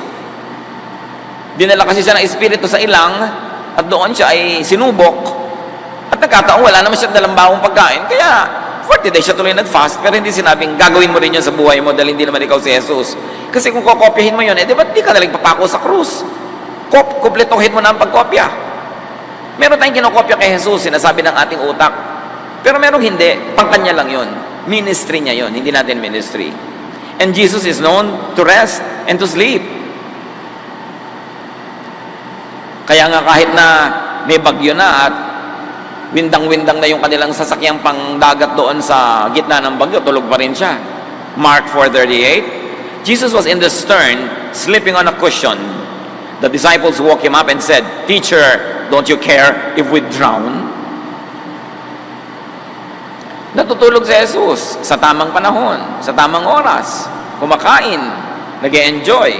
Dinala kasi siya ng Espiritu sa ilang at doon siya ay sinubok. At nagkataon, wala naman siya dalang bawang pagkain. Kaya 40 days siya tuloy nag-fast, pero hindi sinabing gagawin mo rin yun sa buhay mo dahil hindi naman ikaw si Jesus. Kasi kung kokopyahin mo yun, di ba't di ka nalang papako sa krus? Kumpletuhin mo na ang pagkopya. Meron tayong kinokopya kay Jesus, sinasabi ng ating utak. Pero meron hindi, pangkanya lang yun. Ministry niya yun, hindi natin ministry. And Jesus is known to rest and to sleep. Kaya nga kahit na may bagyo na at windang-windang na yung kanilang sasakyang pangdagat doon sa gitna ng bagyo, tulog pa rin siya. Mark 4:38, Jesus was in the stern, sleeping on a cushion. The disciples woke him up and said, Teacher, don't you care if we drown? Natutulog si Jesus sa tamang panahon, sa tamang oras, kumakain, nag-e-enjoy.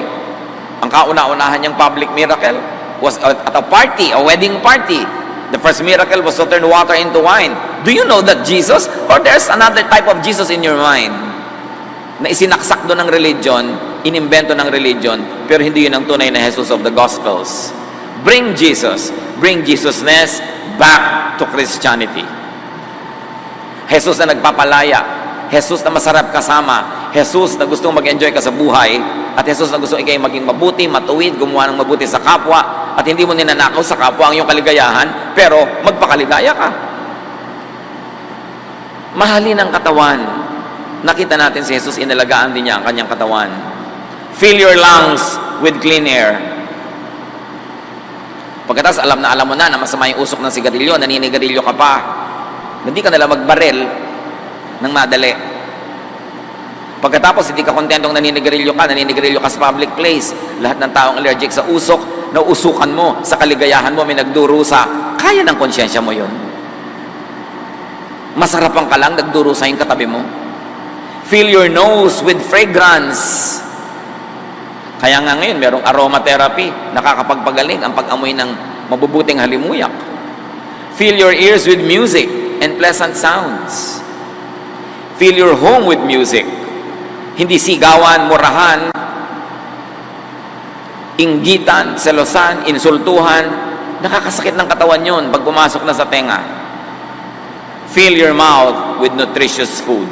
Ang kauna-unahan niyang public miracle was at a party, a wedding party. The first miracle was to turn water into wine. Do you know that Jesus, or there's another type of Jesus in your mind, na isinaksak doon ng religion, inimbento ng religion, pero hindi yun ang tunay na Jesus of the Gospels. Bring Jesusness back to Christianity. Jesus na nagpapalaya, Jesus na masarap kasama, Jesus na gustong mag-enjoy ka sa buhay, at Jesus na gusto ikay maging mabuti, matuwid, gumawa ng mabuti sa kapwa, at hindi mo ninanakaw sa kapwa ang iyong kaligayahan, pero magpakaligaya ka. Mahalin ang katawan. Nakita natin si Jesus, inalagaan din niya ang kanyang katawan. Fill your lungs with clean air. Pagkatapos alam mo na masama yung usok ng sigarilyo, naninigarilyo ka pa, hindi ka nalang magbaril ng madali. Pagkatapos hindi ka kontentong naninigarilyo ka sa public place, lahat ng taong allergic sa usok, nausukan mo, sa kaligayahan mo, may nagdurusa, kaya ng konsyensya mo yun. Masarapan ka lang, nagdurusa yung katabi mo. Fill your nose with fragrance. Kaya nga ngayon, merong aromatherapy, nakakapagpagaling ang pag-amoy ng mabubuting halimuyak. Fill your ears with music and pleasant sounds. Fill your home with music. Hindi sigawan, murahan, inggitan, selosan, insultuhan. Nakakasakit ng katawan yun pag pumasok na sa tenga. Fill your mouth with nutritious food.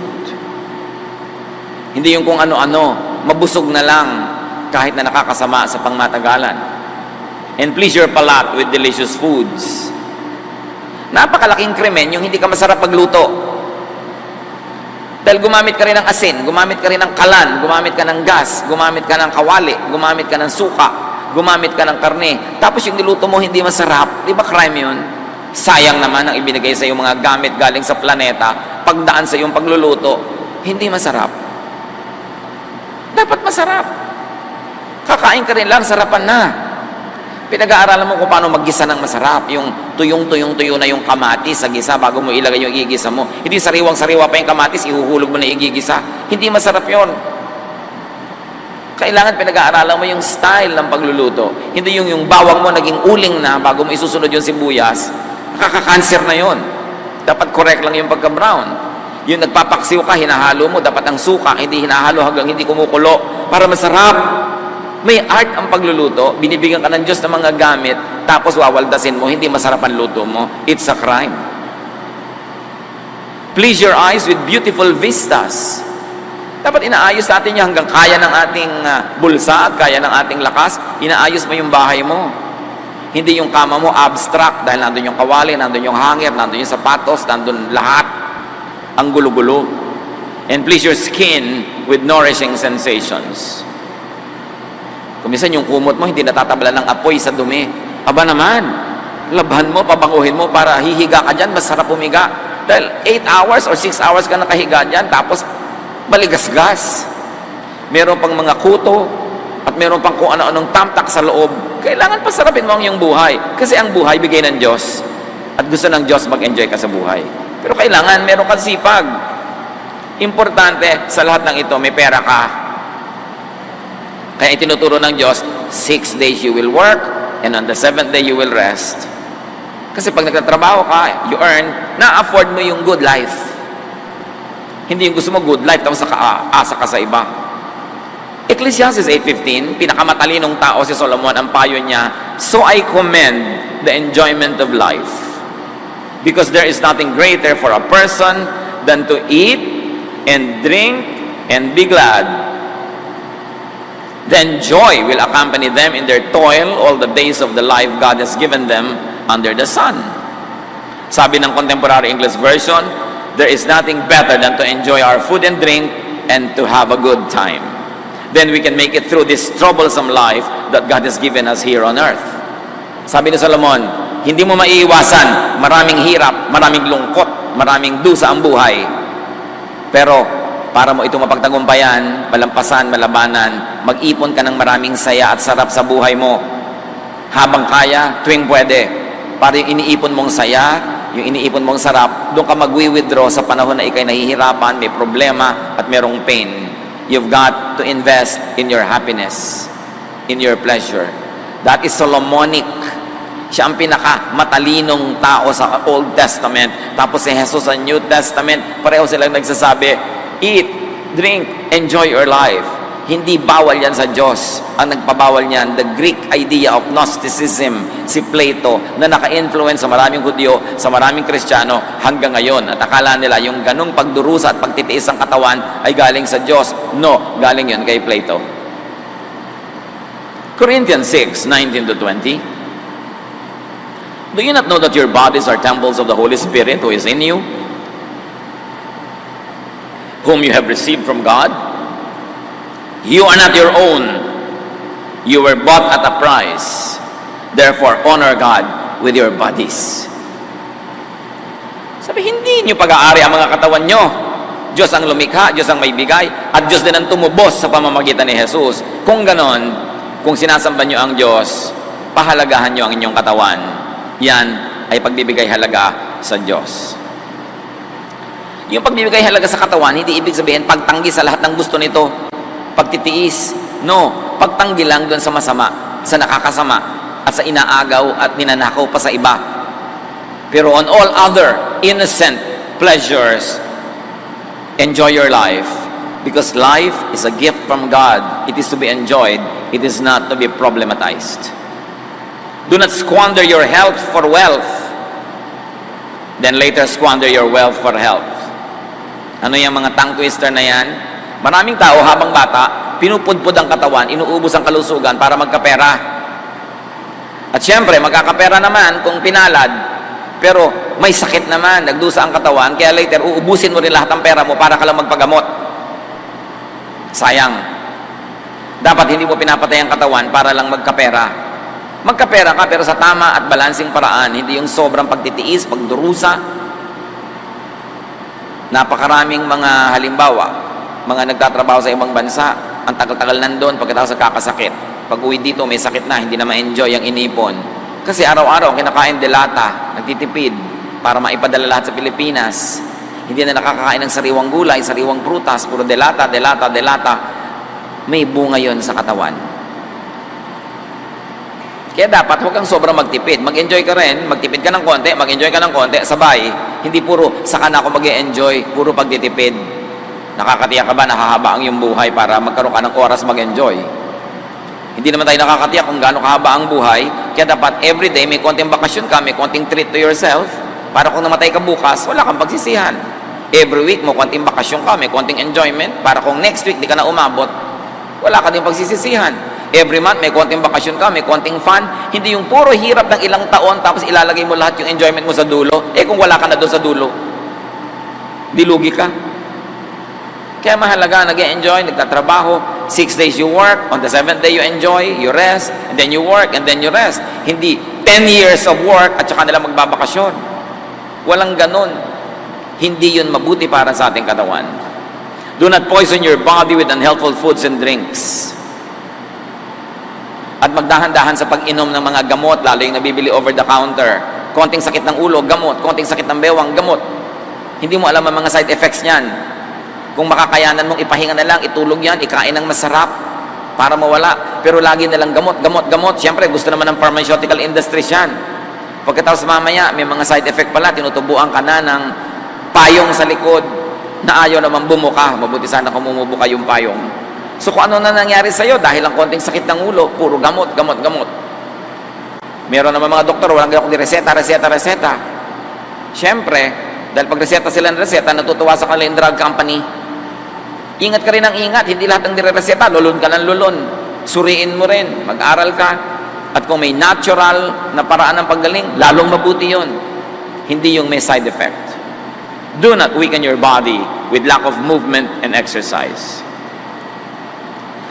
Hindi yung kung ano-ano, mabusog na lang kahit na nakakasama sa pangmatagalan. And please your palate with delicious foods. Napakalaking krimen yung hindi ka masarap pagluto. Dahil gumamit ka rin ng asin, gumamit ka rin ng kalan, gumamit ka ng gas, gumamit ka ng kawali, gumamit ka ng suka, gumamit ka ng karne. Tapos yung niluto mo hindi masarap. Di ba crime yun? Sayang naman ang ibinigay sa iyong mga gamit galing sa planeta, pagdaan sa iyong pagluluto, hindi masarap. Dapat masarap. Kakain ka rin lang, sarapan na. Pinag-aaralan mo kung paano maggisa ng masarap. Yung tuyong-tuyo na yung kamatis sa gisa bago mo ilagay yung igigisa mo. Hindi sariwang-sariwa pa yung kamatis, ihuhulog mo na igigisa. Hindi masarap yon. Kailangan pinag-aaralan mo yung style ng pagluluto. Hindi yung bawang mo naging uling na bago mo isusunod yung sibuyas. Nakaka-cancer na yon. Dapat correct lang yung pagka-brown. Yung nagpapaksiw ka, hinahalo mo, dapat ang suka, hindi hinahalo hanggang hindi kumukulo para masarap. May art ang pagluluto. Binibigyan ka ng Diyos ng mga gamit, tapos wawaldasin mo, hindi masarap ang luto mo. It's a crime. Please your eyes with beautiful vistas. Dapat inaayos natin yan hanggang kaya ng ating bulsa at kaya ng ating lakas. Inaayos mo yung bahay mo. Hindi yung kama mo abstract dahil nandun yung kawali, nandun yung hanger, nandun yung sapatos, nandun lahat. Ang gulo-gulo. And please your skin with nourishing sensations. Kung minsan yung kumot mo hindi natatabla ng apoy sa dumi. Aba naman, labhan mo, pabanguhin mo para hihiga ka dyan, masarap humiga. Dahil 8 hours or 6 hours ka nakahiga dyan, tapos maligasgas. Meron pang mga kuto at meron pang kung ano-anong tamtak sa loob. Kailangan pasarapin mo ang iyong buhay. Kasi ang buhay bigay ng Diyos. At gusto ng Diyos mag-enjoy ka sa buhay. Pero kailangan meron kang sipag. Importante sa lahat ng ito, may pera ka. Kaya itinuturo ng Diyos, 6 days you will work and on the 7th day you will rest. Kasi pag nagtatrabaho ka, you earn, na-afford mo yung good life. Hindi yung gusto mo good life tapos asa ka sa iba. Ecclesiastes 8:15, pinakamatalinong tao si Solomon, ang payo niya, so I commend the enjoyment of life. Because there is nothing greater for a person than to eat and drink and be glad. Then joy will accompany them in their toil all the days of the life God has given them under the sun. Sabi ng Contemporary English Version, there is nothing better than to enjoy our food and drink and to have a good time. Then we can make it through this troublesome life that God has given us here on earth. Sabi ni Solomon, hindi mo maiiwasan, maraming hirap, maraming lungkot, maraming dusa ang buhay. Pero para mo ito mapagtagumpayan, malampasan, malabanan, mag-ipon ka ng maraming saya at sarap sa buhay mo. Habang kaya, tuwing pwede. Para yung iniipon mong saya, yung iniipon mong sarap, doon ka mag-withdraw sa panahon na ikay nahihirapan, may problema, at merong pain. You've got to invest in your happiness, in your pleasure. That is Solomonic. Siya ang pinakamatalinong tao sa Old Testament. Tapos si Jesus sa New Testament, pareho silang nagsasabi, eat, drink, enjoy your life. Hindi bawal yan sa Diyos. Ang nagpabawal niyan, the Greek idea of Gnosticism, si Plato, na naka-influence sa maraming Hudyo, sa maraming Kristiyano hanggang ngayon. At akala nila yung ganung pagdurusa at pagtitiis ng katawan ay galing sa Diyos. No, galing yun kay Plato. Corinthians 6:19-20. Do you not know that your bodies are temples of the Holy Spirit who is in you, whom you have received from God? You are not your own. You were bought at a price. Therefore, honor God with your bodies. Sabi, hindi nyo pag-aari ang mga katawan nyo. Diyos ang lumikha, Diyos ang may bigay, at Diyos din ang tumubos sa pamamagitan ni Jesus. Kung ganon, kung sinasamba nyo ang Diyos, pahalagahan nyo ang inyong katawan. Yan ay pagbibigay halaga sa Diyos. Yung pagbibigay halaga sa katawan, hindi ibig sabihin pagtanggi sa lahat ng gusto nito. Pagtitiis. No, pagtanggi lang doon sa masama, sa nakakasama, at sa inaagaw at ninanakaw pa sa iba. Pero on all other innocent pleasures, enjoy your life. Because life is a gift from God. It is to be enjoyed. It is not to be problematized. Do not squander your health for wealth. Then later squander your wealth for health. Ano yung mga tongue twister na yan? Maraming tao habang bata, pinupudpud ang katawan, inuubos ang kalusugan para magkapera. At syempre, magkakapera naman kung pinalad, pero may sakit naman, nagdusa ang katawan, kaya later, uubusin mo rin lahat ng pera mo para ka lang magpagamot. Sayang. Dapat hindi mo pinapatay ang katawan para lang magkapera. Magkapera ka, pero sa tama at balansing paraan, hindi yung sobrang pagtitiis, pagdurusa. Napakaraming mga halimbawa, mga nagtatrabaho sa ibang bansa, ang tagal-tagal nandun, pagkatapos kakasakit. Pag uwi dito, may sakit na, hindi na ma-enjoy ang inipon. Kasi araw-araw, kinakain delata, nagtitipid, para maipadala lahat sa Pilipinas. Hindi na nakakakain ng sariwang gulay, sariwang prutas, puro delata. may bunga yon sa katawan. Kaya dapat huwag kang sobrang magtipid. Mag-enjoy ka rin, magtipid ka ng konti, mag-enjoy ka ng konti, sabay. Hindi puro, saka na ako mag-enjoy, puro pagtitipid. Nakakatiyak ka ba, nakahaba ang iyong buhay para magkaroon ka ng oras mag-enjoy? Hindi naman tayo nakakatiyak kung gaano kahaba ang buhay, kaya dapat everyday may konting bakasyon ka, may konting treat to yourself, para kung namatay ka bukas, wala kang pagsisihan. Every week mo konting bakasyon ka, may konting enjoyment, para kung next week di ka na umabot, wala ka din pagsisisihan. Every month may konting bakasyon ka, may konting fun, hindi yung puro hirap ng ilang taon tapos ilalagay mo lahat yung enjoyment mo sa dulo. Kung wala ka na doon sa dulo, dilugi ka. Kaya mahalaga, nag-enjoy, nagtatrabaho, 6 days you work, on the 7th day you enjoy, you rest, and then you work, and then you rest. Hindi 10 years of work at saka nila magbabakasyon. Walang ganun. Hindi yun mabuti para sa ating katawan. Do not poison your body with unhealthful foods and drinks. At magdahan-dahan sa pag-inom ng mga gamot, lalo yung nabibili over the counter. Konting sakit ng ulo, gamot. Konting sakit ng bewang, gamot. Hindi mo alam ang mga side effects niyan. Kung makakayanan mong ipahinga na lang, itulog yan, ikain ng masarap para mawala. Pero lagi na lang gamot, gamot, gamot. Siyempre, gusto naman ng pharmaceutical industry yan. Pagkatapos mamaya, may mga side effect pala, tinutubuan ka na ng payong sa likod na ayaw naman bumuka. Mabuti sana kung bumubuka yung payong. So kung ano na nangyari sa'yo, dahil ang konting sakit ng ulo, puro gamot, gamot, gamot. Meron naman mga doktor, walang gano'n kundi reseta, reseta, reseta. Siyempre, dahil pag reseta sila ng reseta, natutuwa sa kanilang drug company. Ingat ka rin ang ingat, hindi lahat ng dire-reseta, lulun ka ng lulun. Suriin mo rin, mag-aral ka. At kung may natural na paraan ng paggaling, lalong mabuti yon. Hindi yung may side effect. Do not weaken your body with lack of movement and exercise.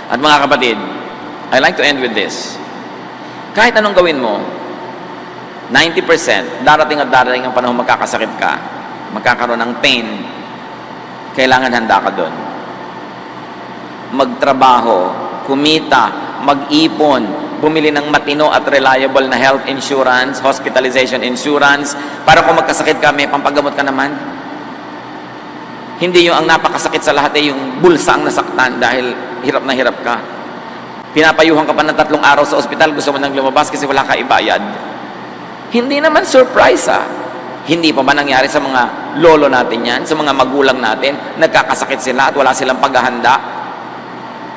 At mga kapatid, I like to end with this. Kahit anong gawin mo, 90%, darating at darating ang panahon magkakasakit ka, magkakaroon ng pain, kailangan handa ka doon. Magtrabaho, kumita, mag-ipon, bumili ng matino at reliable na health insurance, hospitalization insurance, para kung magkasakit ka, may pampagamot ka naman. Hindi yung ang napakasakit sa lahat yung bulsa ang nasaktan dahil hirap na hirap ka. Pinapayuhan ka pa ng 3 araw sa ospital, gusto mo nang lumabas kasi wala ka ibayad. Hindi naman surprise Hindi pa ba nangyari sa mga lolo natin yan, sa mga magulang natin, nagkakasakit sila at wala silang paghahanda?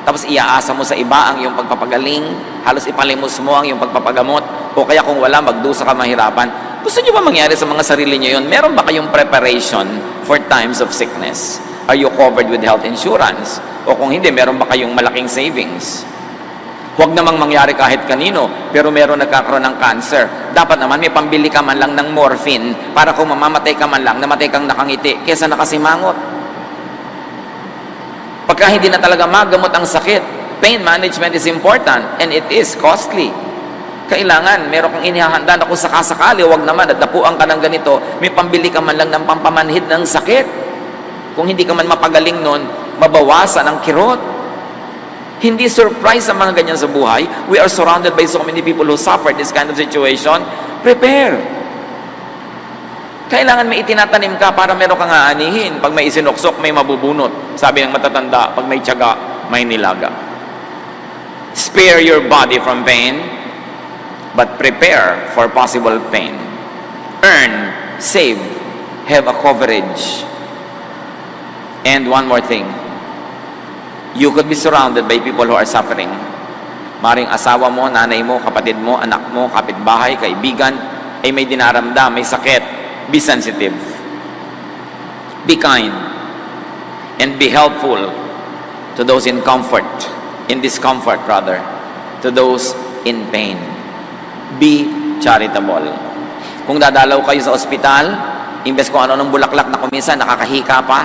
Tapos iaasa mo sa iba ang iyong pagpapagaling, halos ipalimos mo ang iyong pagpapagamot, o kaya kung wala, magdusa ka mahirapan. Gusto niyo ba mangyari sa mga sarili niyo yun? Meron ba kayong preparation for times of sickness? Are you covered with health insurance? O kung hindi, meron ba kayong malaking savings? Huwag namang mangyari kahit kanino, pero meron nagkakaroon ng cancer. Dapat naman may pambili ka man lang ng morphine para kung mamamatay ka man lang, namatay kang nakangiti kesa nakasimangot. Pagka hindi na talaga magamot ang sakit, pain management is important and it is costly. Kailangan, meron kang inihahanda na kung sakasakali, huwag naman, at napuan ka ng ganito, may pambili ka man lang ng pampamanhid ng sakit. Kung hindi ka man mapagaling nun, mabawasan ang kirot. Hindi surprise ang mga ganyan sa buhay. We are surrounded by so many people who suffer this kind of situation. Prepare. Kailangan may itinatanim ka para meron kang aanihin. Pag may isinuksok, may mabubunot. Sabi ng matatanda, pag may tiyaga, may nilaga. Spare your body from pain, but prepare for possible pain. Earn, save, have a coverage. And one more thing. You could be surrounded by people who are suffering. Maring asawa mo, nanay mo, kapatid mo, anak mo, kapitbahay, kaibigan, ay may dinaramdam, may sakit. Be sensitive. Be kind. And be helpful to those in comfort, in discomfort rather, to those in pain. Be charitable. Kung dadalaw kayo sa ospital, imbes kung ano-anong bulaklak na kuminsan, nakakahika pa,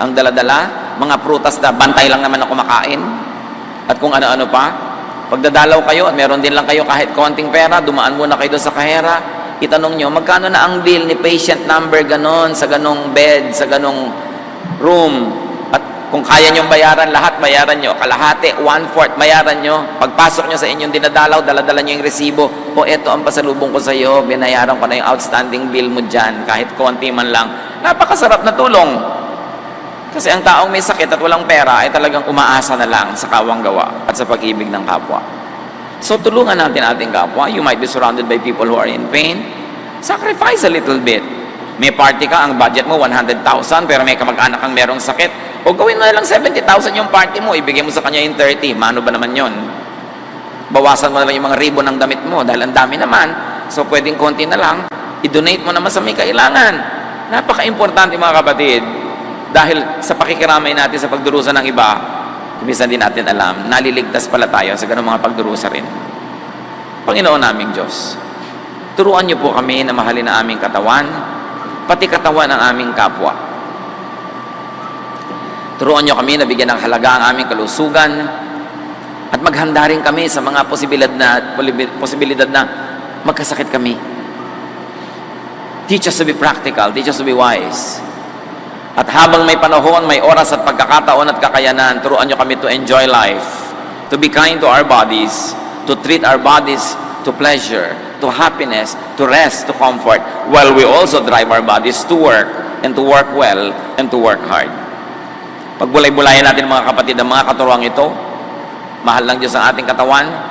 ang daladala, mga prutas na bantay lang naman na kumakain, at kung ano-ano pa, pagdadalaw kayo, at meron din lang kayo kahit konting pera, dumaan muna kayo doon sa kahera, itanong nyo, magkano na ang bill ni patient number ganon, sa ganong bed, sa ganong room, at kung kaya nyong bayaran lahat, bayaran nyo, kalahati, 1/4, bayaran nyo, pagpasok nyo sa inyong dinadalaw, daladala nyo yung resibo, o eto ang pasalubong ko sa iyo, binayaran ko na yung outstanding bill mo dyan, kahit konti man lang, napakasarap na tulong. Kasi ang taong may sakit at walang pera ay talagang umaasa na lang sa kawang gawa at sa pag-ibig ng kapwa. So tulungan natin ating kapwa. You might be surrounded by people who are in pain. Sacrifice a little bit. May party ka, ang budget mo 100,000, pero may kamag-anak kang merong sakit. O gawin mo na lang 70,000 yung party mo, ibigay mo sa kanya yung 30. Mano ba naman yon? Bawasan mo na lang yung mga ribbon ng damit mo dahil ang dami naman. So pwedeng konti na lang, i-donate mo naman sa may kailangan. Napaka-importante mga kapatid. Dahil sa pakikiramay natin sa pagdurusa ng iba, minsan din natin alam, naliligtas pala tayo sa ganung mga pagdurusa rin. Panginoon naming Diyos, turuan niyo po kami na mahalin ang aming katawan, pati katawan ng aming kapwa. Turuan niyo kami na bigyan ng halaga ang aming kalusugan, at maghanda rin kami sa mga posibilidad na magkasakit kami. Teach us to be practical, teach us to be wise. At habang may panahon, may oras at pagkakataon at kakayanan, turuan nyo kami to enjoy life, to be kind to our bodies, to treat our bodies to pleasure, to happiness, to rest, to comfort, while we also drive our bodies to work, and to work well, and to work hard. Pagbulay-bulayan natin mga kapatid ang mga katuruang ito. Mahal ng Diyos ang ating katawan.